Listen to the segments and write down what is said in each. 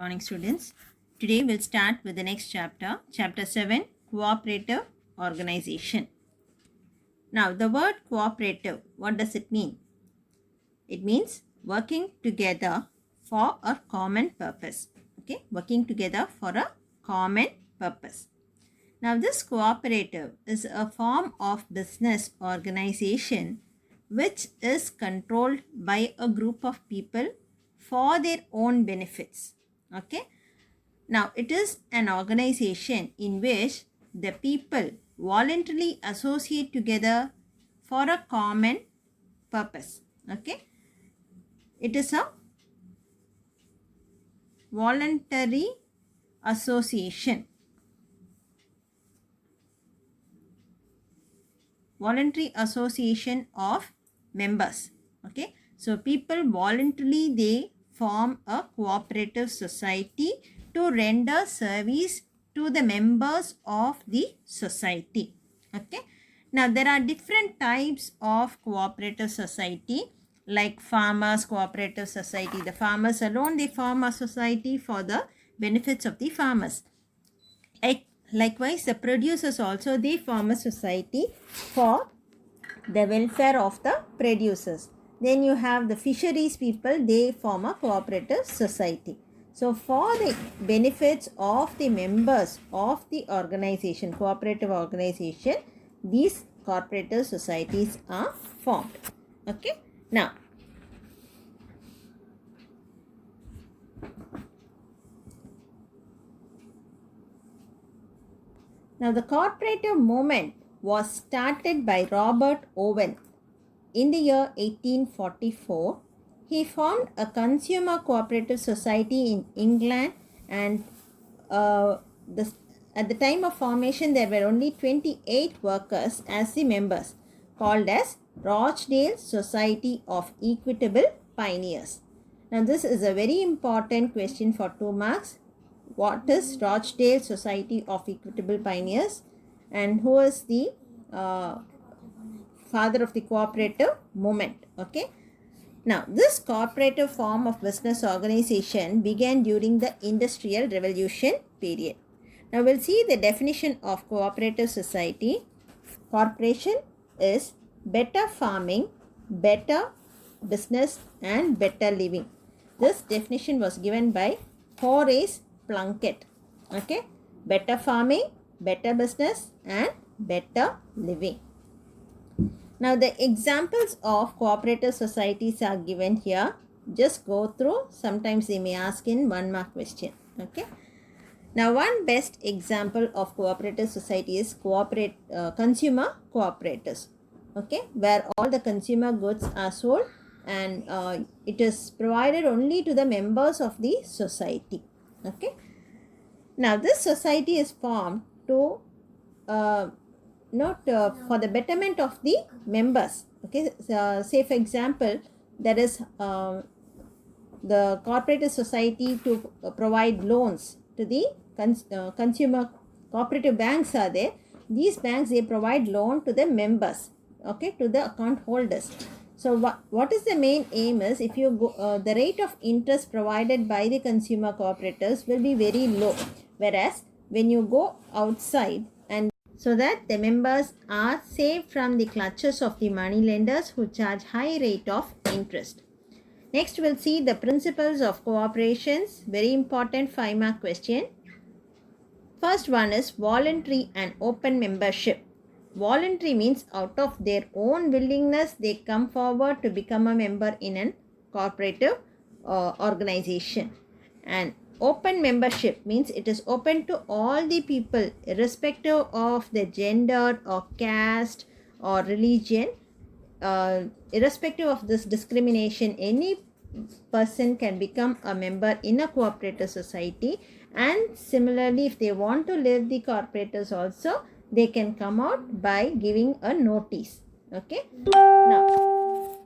Morning students. Today we'll start with the next chapter, chapter 7, cooperative organization. Now the word cooperative, what does it mean? It means working together for a common purpose. Okay, working together for a common purpose. Now this cooperative is a form of business organization which is controlled by a group of people for their own benefits. Okay. Now, it is an organization in which the people voluntarily associate together for a common purpose. Okay. It is a voluntary association. Voluntary association of members. Okay. So, people voluntarily they form a cooperative society to render service to the members of the society. Okay. Now, there are different types of cooperative society like farmers cooperative society. The farmers alone, they form a society for the benefits of the farmers. Likewise, the producers also, they form a society for the welfare of the producers. Then you have the fisheries people, they form a cooperative society. So, for the benefits of the members of the organization, cooperative organization, these cooperative societies are formed. Okay. Now, the cooperative movement was started by Robert Owen in the year 1844. He formed a consumer cooperative society in England, and at the time of formation there were only 28 workers as the members, called as Rochdale Society of Equitable Pioneers. Now this is a very important question for 2 marks. What is Rochdale Society of Equitable Pioneers, and who is the father of the cooperative movement? Okay. Now, this cooperative form of business organization began during the Industrial Revolution period. Now, we'll see the definition of cooperative society. Corporation is better farming, better business, and better living. This definition was given by Horace Plunkett. Okay, better farming, better business, and better living. Now, the examples of cooperative societies are given here. Just go through. Sometimes they may ask in 1 mark question. Okay. Now, one best example of cooperative society is consumer cooperatives. Okay, where all the consumer goods are sold and it is provided only to the members of the society. Okay. Now, this society is formed to for the betterment of the members. Okay, say for example, there is the cooperative society to provide loans to the consumer cooperative banks are there. These banks, they provide loan to the members, okay, to the account holders. So what is the main aim is, if you go, the rate of interest provided by the consumer cooperatives will be very low, whereas when you go outside, and so that the members are saved from the clutches of the money lenders who charge high rate of interest. Next, we'll see the principles of cooperations. Very important 5 mark question. First one is voluntary and open membership. Voluntary means out of their own willingness they come forward to become a member in an cooperative organization. And open membership means it is open to all the people irrespective of their gender or caste or religion. Irrespective of this discrimination, any person can become a member in a cooperative society, and similarly if they want to leave the cooperatives also, they can come out by giving a notice. Okay. Now,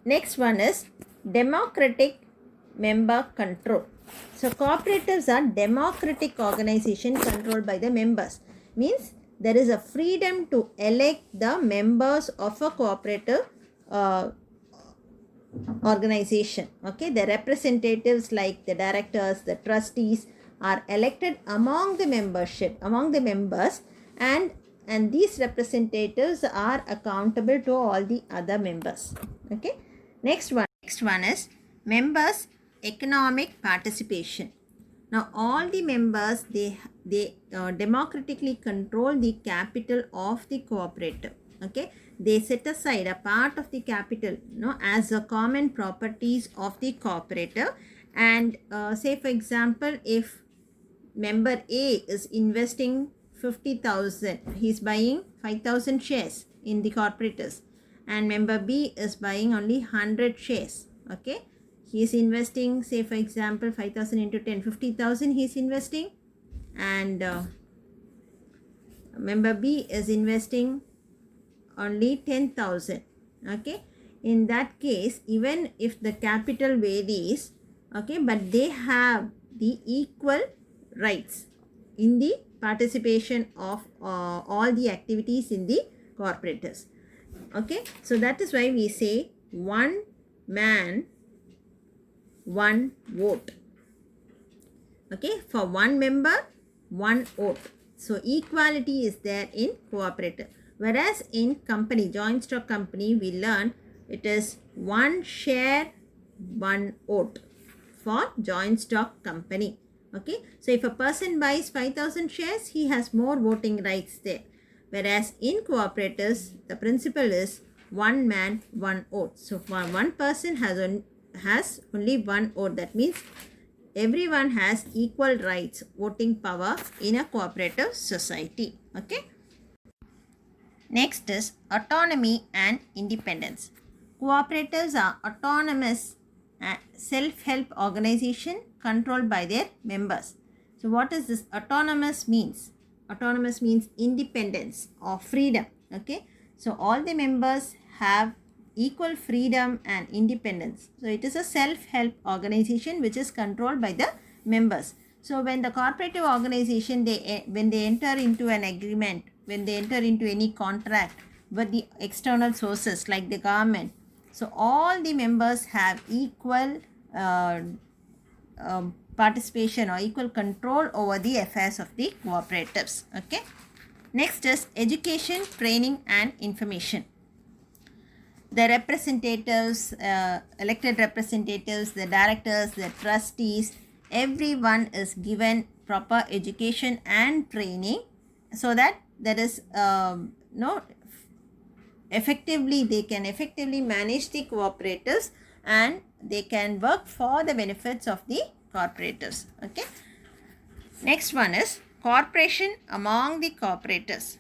next one is democratic member control. So, cooperatives are democratic organization controlled by the members. Means there is a freedom to elect the members of a cooperative organization. Okay, the representatives like the directors, the trustees are elected among the members, and these representatives are accountable to all the other members. Okay, next one is members economic participation. Now all the members, they democratically control the capital of the cooperative. Okay, they set aside a part of the capital, as a common properties of the cooperative. And say for example, if member A is investing 50,000, he's buying 5,000 shares in the cooperatives, and member B is buying only 100 shares. Okay, he is investing, say for example, 5,000 into 10, 50,000 he is investing, and member B is investing only 10,000. Okay, in that case, even if the capital varies, okay, but they have the equal rights in the participation of all the activities in the cooperatives. Okay, so that is why we say one man, one vote. Okay, for one member, one vote. So equality is there in cooperative. Whereas in company, joint stock company, we learn it is one share, one vote for joint stock company. Okay, so if a person buys 5,000 shares, he has more voting rights there. Whereas in cooperatives, the principle is one man, one vote. So for one person has only one vote. That means everyone has equal rights, voting power in a cooperative society. Okay. Next is autonomy and independence. Cooperatives are autonomous self-help organization controlled by their members. So what is this autonomous means? Autonomous means independence or freedom. Okay, so all the members have equal freedom and independence. So it is a self-help organization which is controlled by the members. So when the cooperative organization, when they enter into an agreement, when they enter into any contract with the external sources like the government, so all the members have equal participation or equal control over the affairs of the cooperatives. Okay. Next is education, training and information. The representatives, elected representatives, the directors, the trustees, everyone is given proper education and training so that there is effectively, they can effectively manage the cooperatives and they can work for the benefits of the cooperatives. Okay. Next one is cooperation among the cooperatives.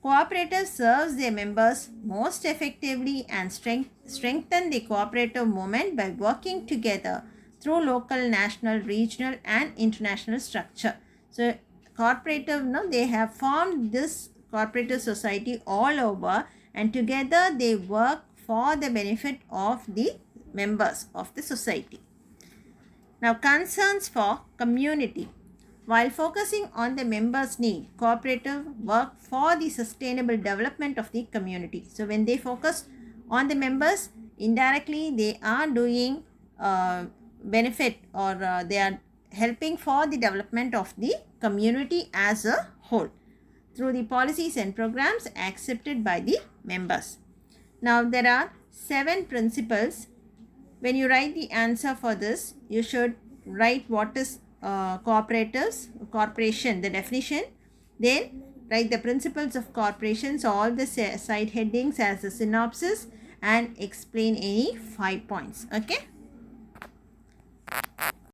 Cooperatives serves their members most effectively and strengthen the cooperative movement by working together through local, national, regional and international structure. So cooperative, they have formed this cooperative society all over, and together they work for the benefit of the members of the society. Now, concerns for community. While focusing on the members' need, cooperative work for the sustainable development of the community. So when they focus on the members, indirectly they are doing benefit, or they are helping for the development of the community as a whole through the policies and programs accepted by the members. Now there are 7 principles. When you write the answer for this, you should write what is corporation, the definition, then write the principles of corporations, all the side headings as a synopsis, and explain any 5 points. Okay.